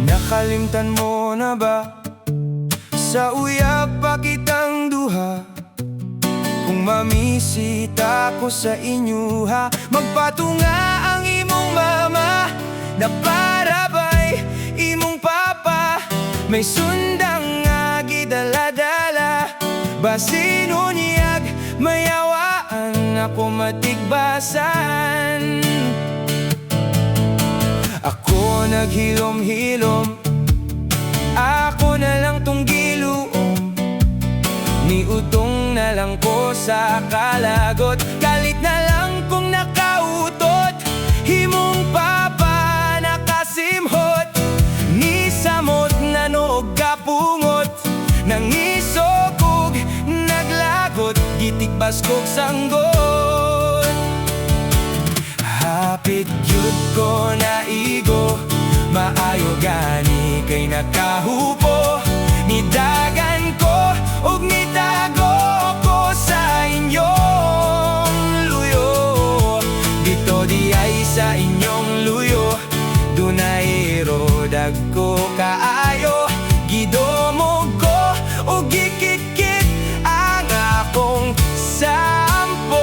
Nakalimtan mo na ba sa uyak pa kitang duha? Kung mamisita ko sa inyo ha, magpatunga ang imong mama na para ba'y imong papa. May sundang nga gidala-dala, basin unyag mayawaan ako matigbasan. Ako naghilom-hilom, ako na lang tong giluom. Niutong na lang ko sa kalagot, galit na lang kung nakautot. Himong papa nakasimhot, ni samot na noog kapungot. Nangisokog, naglagot, gitikbas kog sanggot. Hapit yun ko na igo, maayo gani kay nakahupo. Nidagan ko ug nitago ko sa inyong luyo. Dito di ay sa inyong luyo, dunay rodag ko kaayo. Gidomog ko ug gikit-kit ang akong sampo.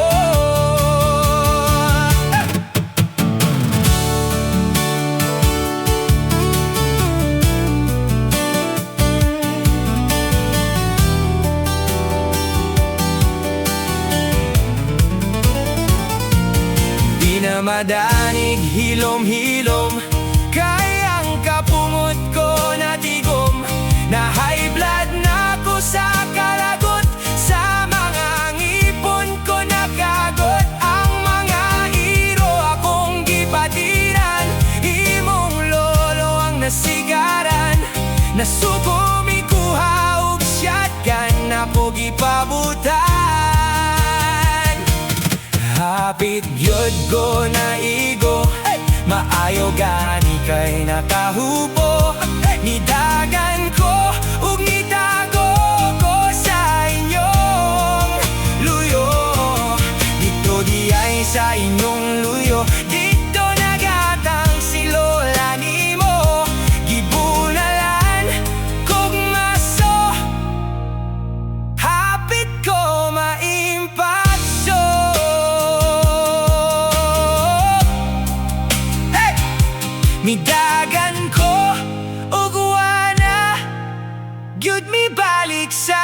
Na madanig hilom-hilom, kay ang kapungot ko natigom. Na high blood na ko sa kalagot, sa mga ngipon ko nakagot. Ang mga hero akong gipatiran, imong lolo ang nasigaran. Nasuko mikuha og shotgun, ako gipabutan. Hapit yun ko na igo, maayo gani kay nakahupo. Nidagan ko ug nitago ko sa inyong luyo. Dito di ay sa inyong luyo, dito nagatang si lola nimo. Gibunalan kog maso, hapit ko maimpatso. Midagan ko ug wana gyud mi balik sa